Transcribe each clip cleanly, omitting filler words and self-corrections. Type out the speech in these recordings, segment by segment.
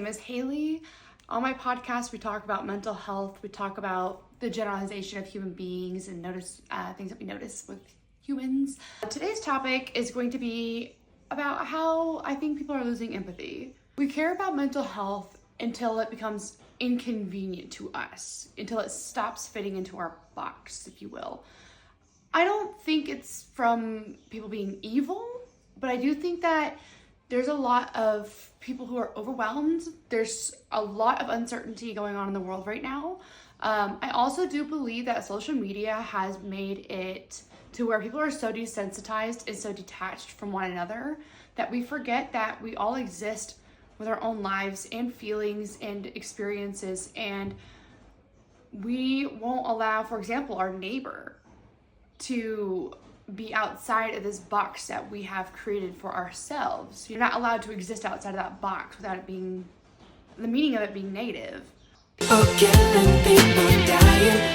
name is Haley. On my podcast, we talk about mental health. We talk about the generalization of human beings and notice things that we notice with humans. Today's topic is going to be about how I think people are losing empathy. We care about mental health until it becomes inconvenient to us, until it stops fitting into our box, if you will. I don't think it's from people being evil, but I do think that there's a lot of people who are overwhelmed. There's a lot of uncertainty going on in the world right now. I also do believe that social media has made it to where people are so desensitized and so detached from one another that we forget that we all exist with our own lives and feelings and experiences, and we won't allow, for example, our neighbor to be outside of this box that we have created for ourselves. You're not allowed to exist outside of that box without it being, the meaning of it being negative.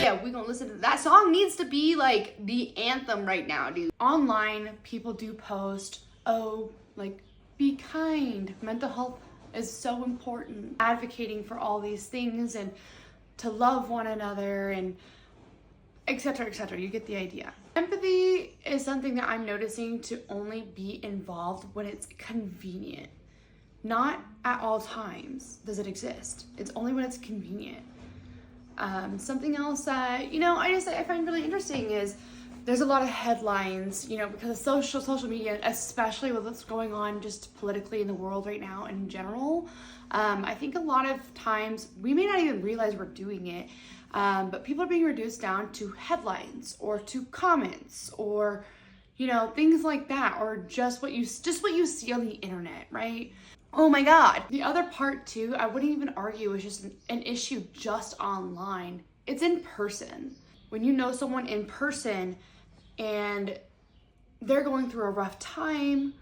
Yeah, we gonna listen to that song. Needs to be like the anthem right now, dude. Online, people do post, oh, like, be kind. Mental health is so important. Advocating for all these things and to love one another and etc., etc. You get the idea. Empathy is something that I'm noticing to only be involved when it's convenient. Not at all times does it exist. It's only when it's convenient. Something else that, I find really interesting is there's a lot of headlines, because of social media, especially with what's going on just politically in the world right now in general. I think a lot of times we may not even realize we're doing it, but people are being reduced down to headlines or to comments or, things like that, or just what you see on the internet, right? Oh my God. The other part too, I wouldn't even argue is just an issue just online. It's in person. When you know someone in person and they're going through a rough time,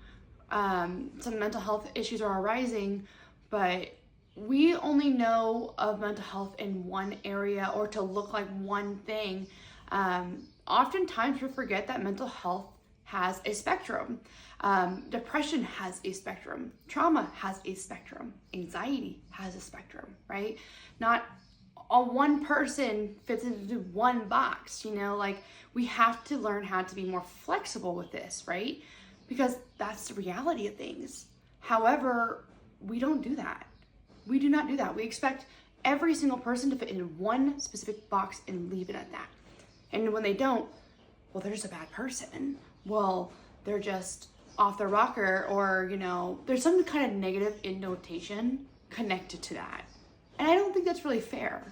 some mental health issues are arising, but we only know of mental health in one area or to look like one thing. Oftentimes we forget that mental health has a spectrum. Depression has a spectrum. Trauma has a spectrum. Anxiety has a spectrum, right? Not one person fits into one box, we have to learn how to be more flexible with this, right? Because that's the reality of things. However, we don't do that. We do not do that. We expect every single person to fit into one specific box and leave it at that. And when they don't, well, they're just a bad person. Well, they're just off their rocker, or, there's some kind of negative innotation connected to that. And I don't think that's really fair.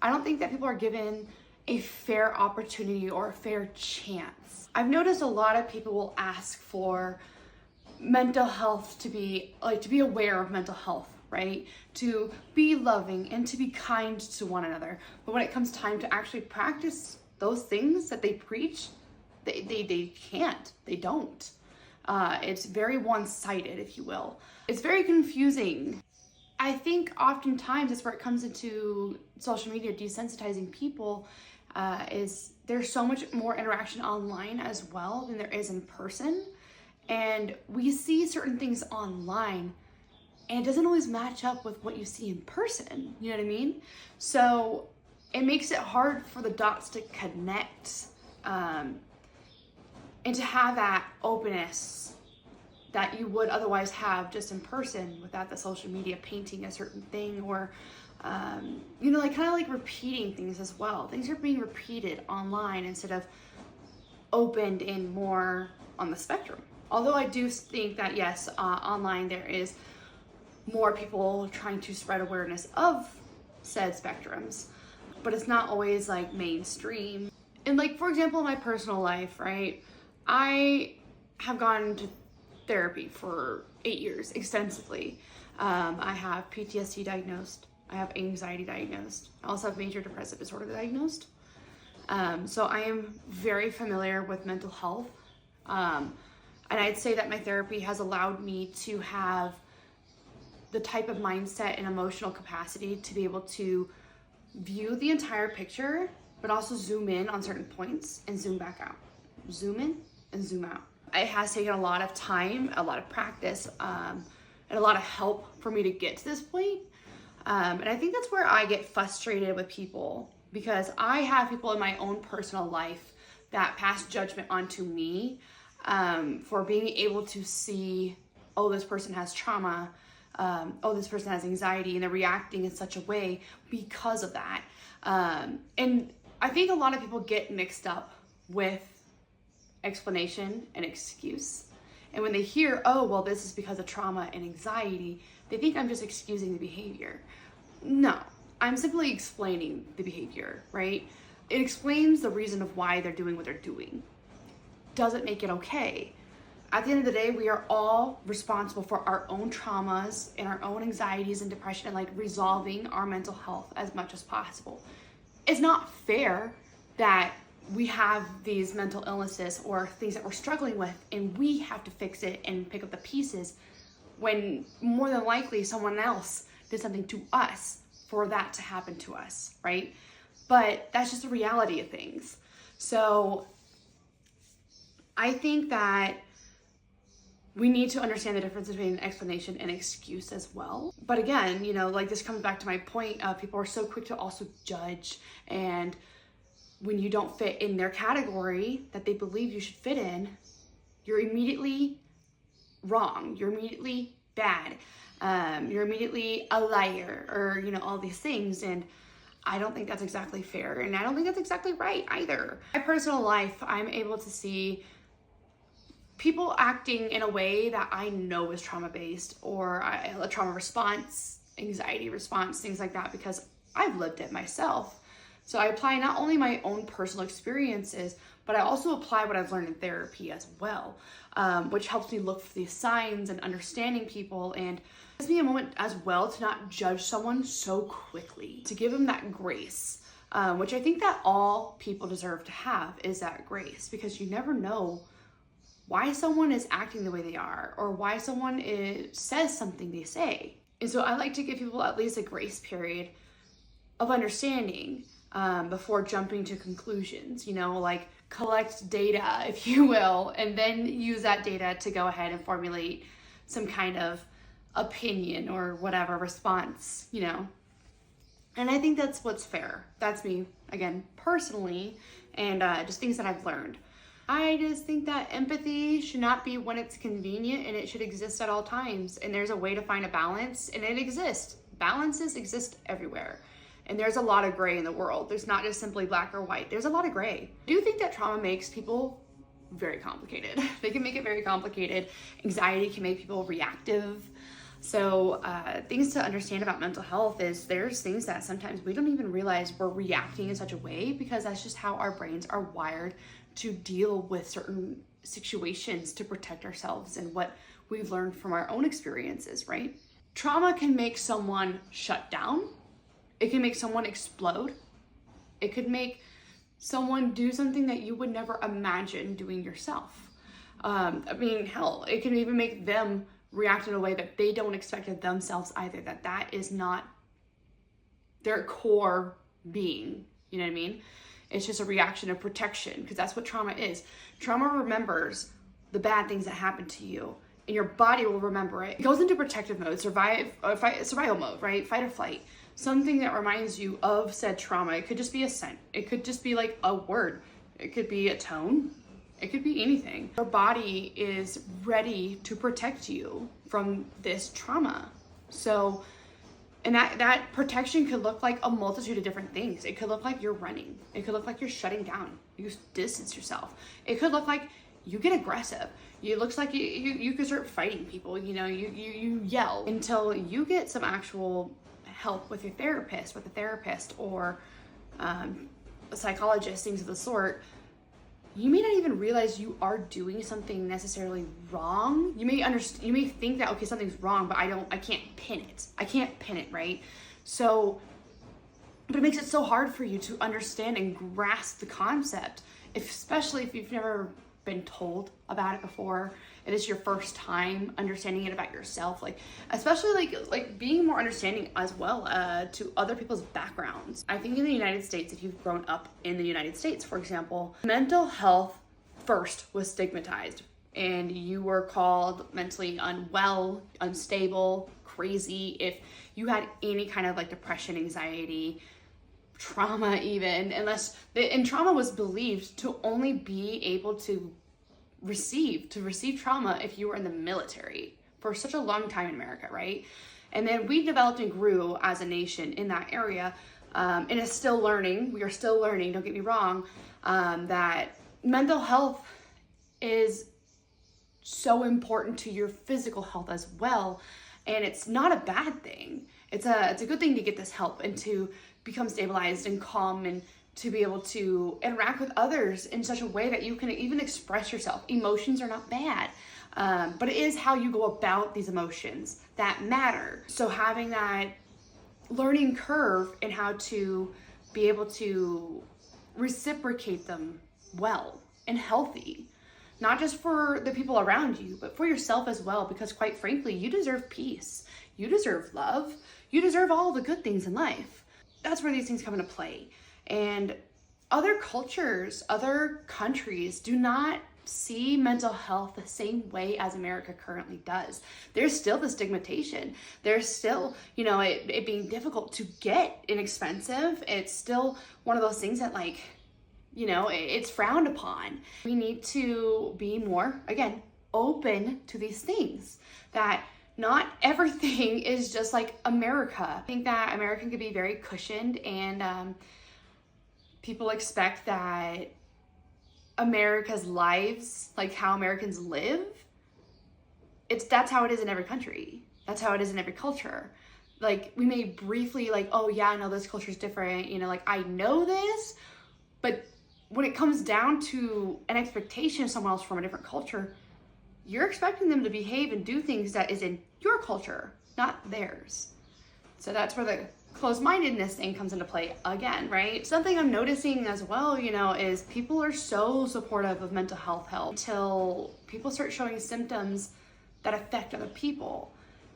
I don't think that people are given a fair opportunity or a fair chance. I've noticed a lot of people will ask for mental health to be aware of mental health, right? To be loving and to be kind to one another. But when it comes time to actually practice those things that they preach, they can't, they don't. It's very one-sided, if you will. It's very confusing. I think oftentimes that's where it comes into social media desensitizing people, is there's so much more interaction online as well than there is in person. And we see certain things online and it doesn't always match up with what you see in person, you know what I mean? So it makes it hard for the dots to connect, and to have that openness that you would otherwise have just in person without the social media painting a certain thing, or kind of like repeating things as well. Things are being repeated online instead of opened in more on the spectrum. Although I do think that yes, online there is more people trying to spread awareness of said spectrums, but it's not always like mainstream. And like, for example, in my personal life, right? I have gone to therapy for 8 years extensively. I have PTSD diagnosed. I have anxiety diagnosed. I also have major depressive disorder diagnosed. So I am very familiar with mental health. And I'd say that my therapy has allowed me to have the type of mindset and emotional capacity to be able to view the entire picture, but also zoom in on certain points and zoom back out. Zoom in and zoom out. It has taken a lot of time, a lot of practice, and and a lot of help for me to get to this point. And I think that's where I get frustrated with people, because I have people in my own personal life that pass judgment onto me for being able to see, oh, this person has trauma, oh, this person has anxiety, and they're reacting in such a way because of that. And I think a lot of people get mixed up with explanation and excuse. And when they hear, oh, well, this is because of trauma and anxiety, they think I'm just excusing the behavior. No, I'm simply explaining the behavior, right? It explains the reason of why they're doing what they're doing. Doesn't make it okay. At the end of the day, we are all responsible for our own traumas and our own anxieties and depression, and like resolving our mental health as much as possible. It's not fair that we have these mental illnesses or things that we're struggling with and we have to fix it and pick up the pieces, when more than likely someone else did something to us for that to happen to us, right? But that's just the reality of things. So I think that we need to understand the difference between explanation and excuse as well. But again, you know, like this comes back to my point of people are so quick to also judge, and when you don't fit in their category that they believe you should fit in, you're immediately wrong. You're immediately bad. You're immediately a liar, or, you know, all these things. And I don't think that's exactly fair. And I don't think that's exactly right either. In my personal life, I'm able to see people acting in a way that I know is trauma-based, or a trauma response, anxiety response, things like that, because I've lived it myself. So I apply not only my own personal experiences, but I also apply what I've learned in therapy as well, which helps me look for these signs and understanding people, and gives me a moment as well to not judge someone so quickly, to give them that grace, which I think that all people deserve to have, is that grace, because you never know why someone is acting the way they are, or why someone says something they say. And so I like to give people at least a grace period of understanding before jumping to conclusions, you know, like collect data, if you will, and then use that data to go ahead and formulate some kind of opinion or whatever response, you know. And I think that's what's fair. That's me, again, personally, and just things that I've learned. I just think that empathy should not be when it's convenient, and it should exist at all times. And there's a way to find a balance, and it exists. Balances exist everywhere. And there's a lot of gray in the world. There's not just simply black or white. There's a lot of gray. I do think that trauma makes people very complicated. They can make it very complicated. Anxiety can make people reactive. So things to understand about mental health is there's things that sometimes we don't even realize we're reacting in such a way, because that's just how our brains are wired to deal with certain situations to protect ourselves and what we've learned from our own experiences, right? Trauma can make someone shut down. It can make someone explode. It could make someone do something that you would never imagine doing yourself. I mean, hell, it can even make them react in a way that they don't expect of themselves either, that is not their core being, you know what I mean? It's just a reaction of protection, because that's what trauma is. Trauma remembers the bad things that happen to you, and your body will remember it. It goes into protective mode, survival mode, right? Fight or flight. Something that reminds you of said trauma. It could just be a scent. It could just be like a word. It could be a tone. It could be anything. Your body is ready to protect you from this trauma. So, and that protection could look like a multitude of different things. It could look like you're running. It could look like you're shutting down. You distance yourself. It could look like you get aggressive. It looks like you could start fighting people. You know, you yell until you get some actual help with your therapist, or a psychologist, things of the sort. You may not even realize you are doing something necessarily wrong. You may think that, okay, something's wrong, but I can't pin it, right? So, but it makes it so hard for you to understand and grasp the concept, especially if you've never been told about it before, and it's your first time understanding it about yourself, like especially like being more understanding as well to other people's backgrounds. I think in the United States, if you've grown up in the United States, for example, mental health first was stigmatized and you were called mentally unwell, unstable, crazy, if you had any kind of like depression, anxiety, trauma even, and trauma was believed to only be able to receive trauma if you were in the military for such a long time in America, right? And then we developed and grew as a nation in that area, and it's still learning. We are still learning, don't get me wrong, that mental health is so important to your physical health as well. And it's not a bad thing. It's a good thing to get this help and to become stabilized and calm and to be able to interact with others in such a way that you can even express yourself. Emotions are not bad, but it is how you go about these emotions that matter. So having that learning curve and how to be able to reciprocate them well and healthy, not just for the people around you, but for yourself as well, because quite frankly, you deserve peace. You deserve love. You deserve all the good things in life. That's where these things come into play. And other cultures, other countries do not see mental health the same way as America currently does. There's still the stigmatization. There's still, it being difficult to get inexpensive. It's still one of those things that it's frowned upon. We need to be more, again, open to these things, that not everything is just like America. I think that America can be very cushioned, and people expect that America's lives, like how Americans live, that's how it is in every country. That's how it is in every culture. Like, we may briefly oh yeah, no, this culture is different, I know this, but when it comes down to an expectation of someone else from a different culture, you're expecting them to behave and do things that is in your culture, not theirs. So that's where the closed-mindedness thing comes into play again, right? Something I'm noticing as well, is people are so supportive of mental health help until people start showing symptoms that affect other people.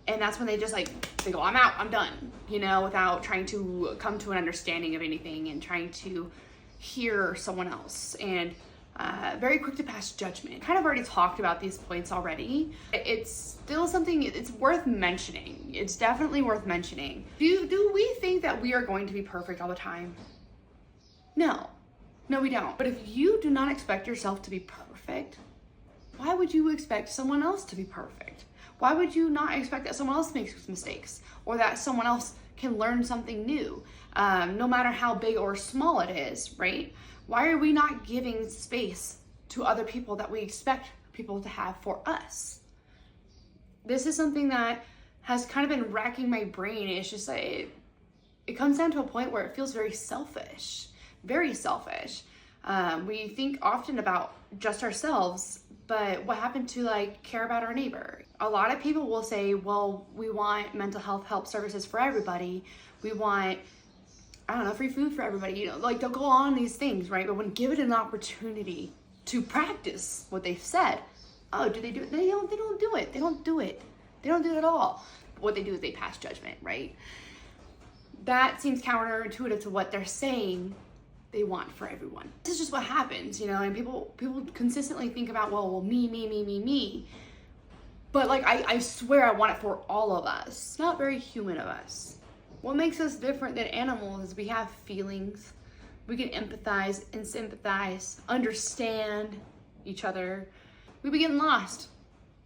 And that's when they just they go, I'm out, I'm done, without trying to come to an understanding of anything and trying to hear someone else, and very quick to pass judgment. Kind of already talked about these points already. It's still something it's worth mentioning. It's definitely worth mentioning. Do we think that we are going to be perfect all the time? No, we don't. But if you do not expect yourself to be perfect, why would you expect someone else to be perfect? Why would you not expect that someone else makes mistakes, or that someone else can learn something new, no matter how big or small it is, right? Why are we not giving space to other people that we expect people to have for us? This is something that has kind of been racking my brain. It's just it comes down to a point where it feels very selfish, very selfish. We think often about just ourselves, but what happened to care about our neighbor? A lot of people will say, well, we want mental health help services for everybody. We want, free food for everybody. They'll go on these things, right? But when given an opportunity to practice what they've said, oh, do they do it? They don't do it. They don't do it. They don't do it at all. But what they do is they pass judgment, right? That seems counterintuitive to what they're saying they want for everyone. This is just what happens, and people consistently think about, well, me. But I swear I want it for all of us. It's not very human of us. What makes us different than animals is we have feelings. We can empathize and sympathize, understand each other. We be getting lost.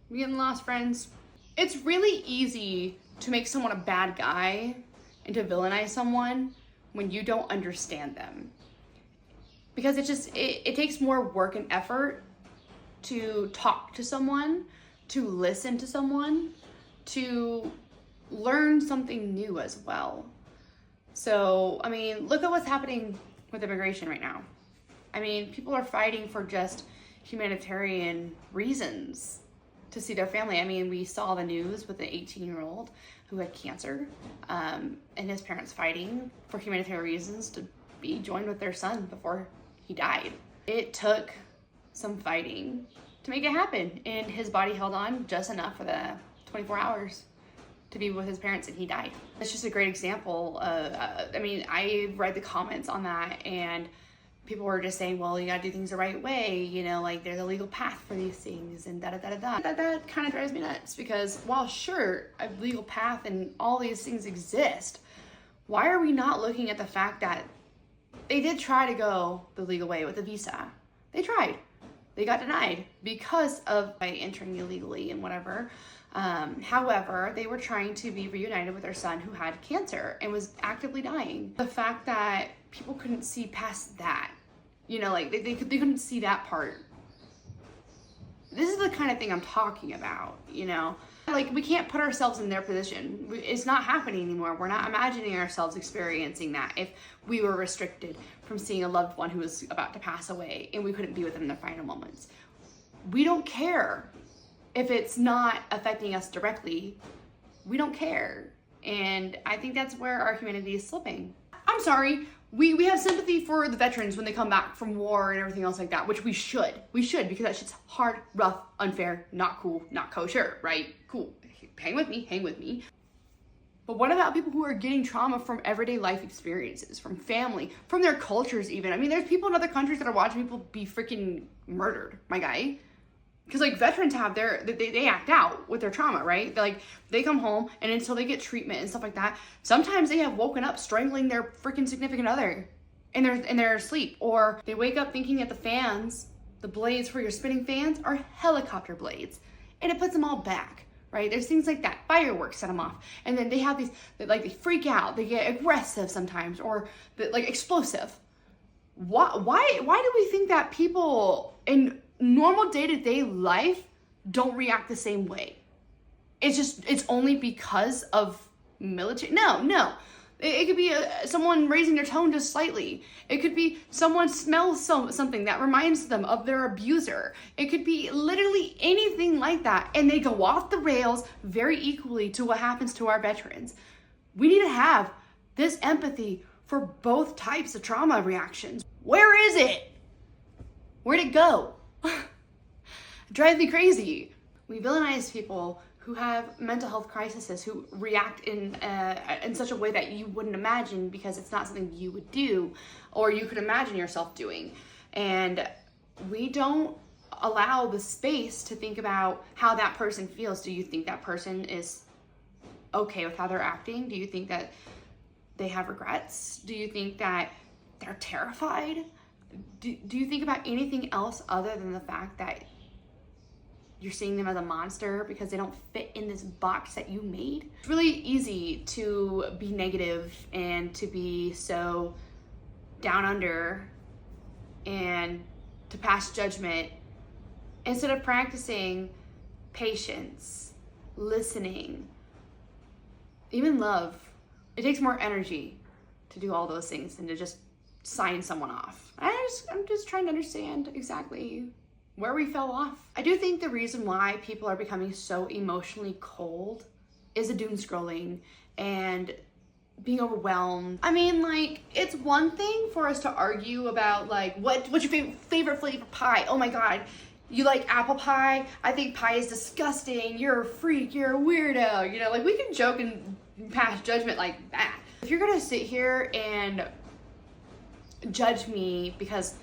We getting lost, friends. It's really easy to make someone a bad guy and to villainize someone when you don't understand them. Because it takes more work and effort to talk to someone, to listen to someone, to learn something new as well. So, look at what's happening with immigration right now. People are fighting for just humanitarian reasons to see their family. We saw the news with the 18-year-old who had cancer, and his parents fighting for humanitarian reasons to be joined with their son before he died. It took some fighting to make it happen, and his body held on just enough for the 24 hours to be with his parents, and he died. It's just a great example of, I read the comments on that, and people were just saying, well, you gotta do things the right way, you know, like there's a legal path for these things and da-da-da-da-da. That kind of drives me nuts because while sure, a legal path and all these things exist, why are we not looking at the fact that they did try to go the legal way with the visa? They tried. They got denied because of by entering illegally and whatever. However, they were trying to be reunited with their son who had cancer and was actively dying. The fact that people couldn't see past that, you know, like they couldn't see that part. This is the kind of thing I'm talking about, you know? Like, we can't put ourselves in their position. It's not happening anymore. We're not imagining ourselves experiencing that if we were restricted from seeing a loved one who was about to pass away and we couldn't be with them in their final moments. We don't care if it's not affecting us directly. We don't care. And I think that's where our humanity is slipping. I'm sorry. We have sympathy for the veterans when they come back from war and everything else like that, which we should. We should, because that shit's hard, rough, unfair, not cool, not kosher, right? Cool. Hang with me, hang with me. But what about people who are getting trauma from everyday life experiences, from family, from their cultures even? I mean, there's people in other countries that are watching people be freaking murdered, my guy. Because like veterans have they act out with their trauma, right? They come home and until they get treatment and stuff like that, sometimes they have woken up strangling their freaking significant other in their sleep, or they wake up thinking that the fans, the blades for your spinning fans, are helicopter blades, and it puts them all back, right? There's things like that. Fireworks set them off, and then they have these they freak out, they get aggressive sometimes, or like explosive. Why do we think that people in normal day-to-day life don't react the same way? It's only because of military? No. It could be someone raising their tone just slightly. It could be someone smells something that reminds them of their abuser. It could be literally anything like that, and they go off the rails very equally to what happens to our veterans. We need to have this empathy for both types of trauma reactions. Where is it? Where'd it go? Drives me crazy. We villainize people who have mental health crises, who react in such a way that you wouldn't imagine because it's not something you would do or you could imagine yourself doing. And we don't allow the space to think about how that person feels. Do you think that person is okay with how they're acting? Do you think that they have regrets? Do you think that they're terrified? Do you think about anything else other than the fact that you're seeing them as a monster because they don't fit in this box that you made? It's really easy to be negative and to be so down under and to pass judgment instead of practicing patience, listening, even love. It takes more energy to do all those things than to just sign someone off. I'm just trying to understand exactly where we fell off. I do think the reason why people are becoming so emotionally cold is the doom scrolling and being overwhelmed. I mean, like, it's one thing for us to argue about, like, what's your favorite flavor pie? Oh my God, you like apple pie? I think pie is disgusting. You're a freak. You're a weirdo. You know, like, we can joke and pass judgment like that. If you're gonna sit here and judge me because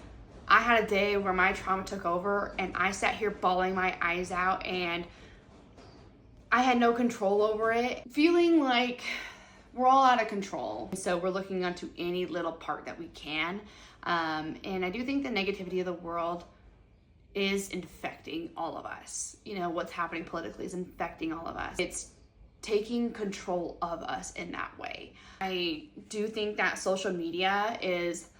I had a day where my trauma took over and I sat here bawling my eyes out and I had no control over it, feeling like we're all out of control. So we're looking onto any little part that we can. And I do think the negativity of the world is infecting all of us. You know, what's happening politically is infecting all of us. It's taking control of us in that way. I do think that social media is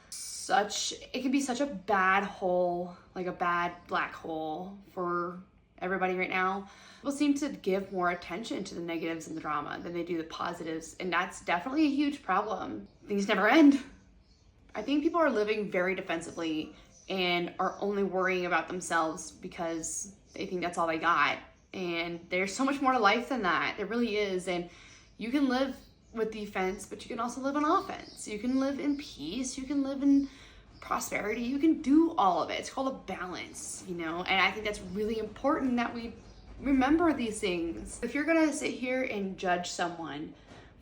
it can be such a bad hole, like a bad black hole for everybody right now. People seem to give more attention to the negatives and the drama than they do the positives, and that's definitely a huge problem. Things never end. I think people are living very defensively and are only worrying about themselves because they think that's all they got. And there's so much more to life than that. There really is. And you can live with defense, but you can also live on offense. You can live in peace. You can live in prosperity. You can do all of it. It's called a balance, you know? And I think that's really important that we remember these things. If you're gonna sit here and judge someone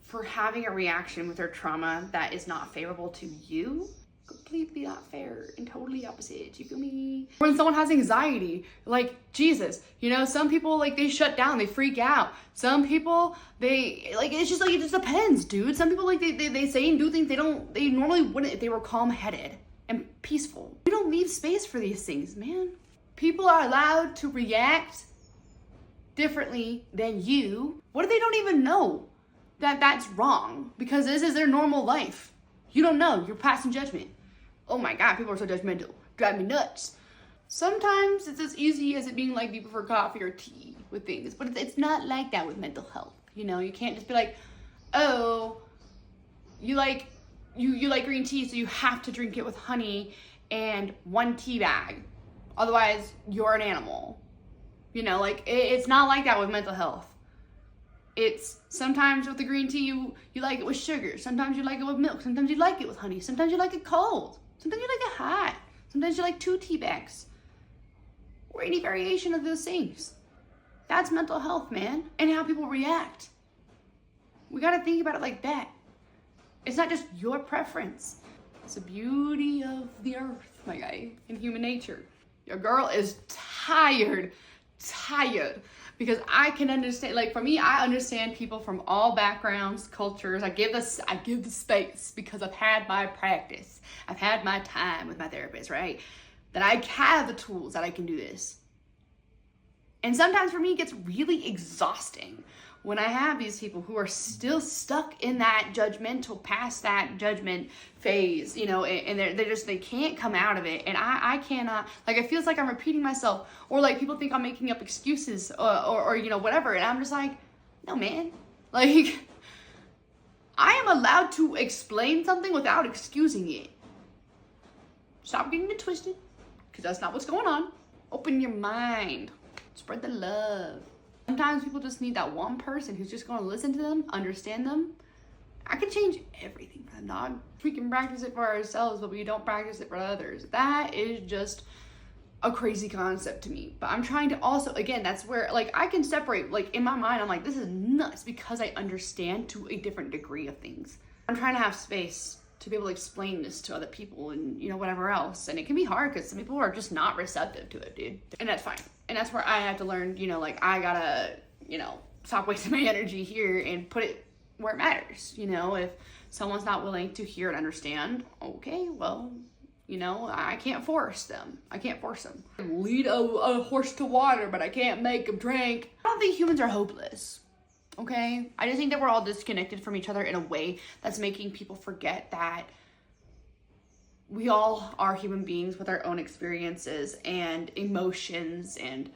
for having a reaction with their trauma that is not favorable to you, completely not fair and totally opposite. You feel me? When someone has anxiety, like Jesus, you know, some people like they shut down, they freak out. Some people they like it's just like it just depends, dude. Some people like they say and do things they normally wouldn't if they were calm-headed and peaceful. You don't leave space for these things, man. People are allowed to react differently than you. What if they don't even know that that's wrong? Because this is their normal life. You don't know. You're passing judgment. Oh my God, people are so judgmental. Drive me nuts. Sometimes it's as easy as it being like, do you prefer coffee or tea with things? But it's not like that with mental health. You know, you can't just be like, oh, you like green tea, so you have to drink it with honey and 1 tea bag. Otherwise, you're an animal. You know, like, it's not like that with mental health. It's sometimes with the green tea, you like it with sugar. Sometimes you like it with milk. Sometimes you like it with honey. Sometimes you like it cold. Sometimes you like it hot. Sometimes you like 2 tea bags. Or any variation of those things. That's mental health, man. And how people react. We gotta think about it like that. It's not just your preference. It's the beauty of the earth, my guy, and human nature. Your girl is tired. Because I can understand, like for me, I understand people from all backgrounds, cultures. I give the space because I've had my practice. I've had my time with my therapist, right? That I have the tools that I can do this. And sometimes for me, it gets really exhausting when I have these people who are still stuck in that judgmental, past that judgment phase, you know, and they can't come out of it. And I cannot, like, it feels like I'm repeating myself, or like people think I'm making up excuses or you know, whatever. And I'm just like, no, man, like, I am allowed to explain something without excusing it. Stop getting it twisted, because that's not what's going on. Open your mind, spread the love. Sometimes people just need that one person who's just going to listen to them, understand them. I can change everything for them, dog. We can practice it for ourselves, but we don't practice it for others. That is just a crazy concept to me. But I'm trying to also, again, that's where, like, I can separate, like, in my mind, I'm like, this is nuts, because I understand to a different degree of things. I'm trying to have space to be able to explain this to other people and, you know, whatever else. And it can be hard because some people are just not receptive to it, dude. And that's fine. And that's where I have to learn, you know, like, I gotta, you know, stop wasting my energy here and put it where it matters. You know, if someone's not willing to hear and understand, okay, well, you know, I can't force them. I can't force them. Lead a horse to water, but I can't make him drink. I don't think humans are hopeless. Okay? I just think that we're all disconnected from each other in a way that's making people forget that we all are human beings with our own experiences and emotions and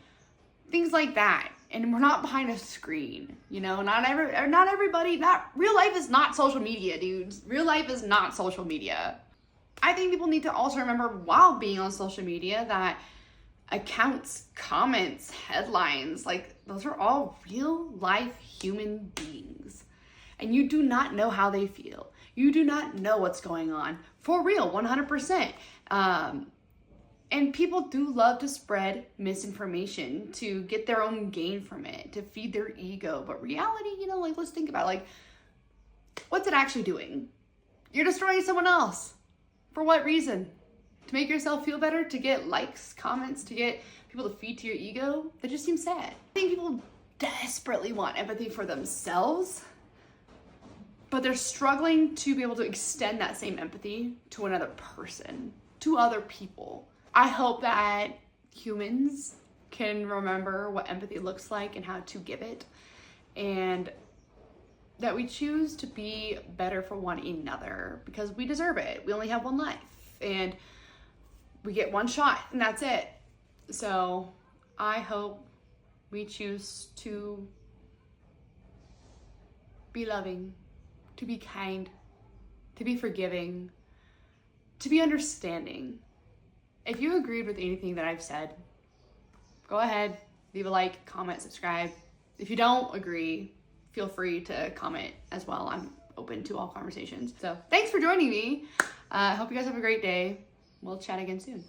things like that. And we're not behind a screen, you know? Not everybody, real life is not social media, dudes. Real life is not social media. I think people need to also remember while being on social media that accounts, comments, headlines, like, those are all real life human beings. And you do not know how they feel. You do not know what's going on. For real, 100%. And people do love to spread misinformation to get their own gain from it, to feed their ego. But reality, you know, like, let's think about it. Like, what's it actually doing? You're destroying someone else. For what reason? To make yourself feel better? To get likes, comments, to get people to feed to your ego? That just seems sad. I think people desperately want empathy for themselves, but they're struggling to be able to extend that same empathy to another person, to other people. I hope that humans can remember what empathy looks like and how to give it, and that we choose to be better for one another, because we deserve it. We only have one life, and we get one shot, and that's it. So I hope we choose to be loving, to be kind, to be forgiving, to be understanding. If you agreed with anything that I've said, go ahead, leave a like, comment, subscribe. If you don't agree, feel free to comment as well. I'm open to all conversations. So thanks for joining me. I hope you guys have a great day. We'll chat again soon.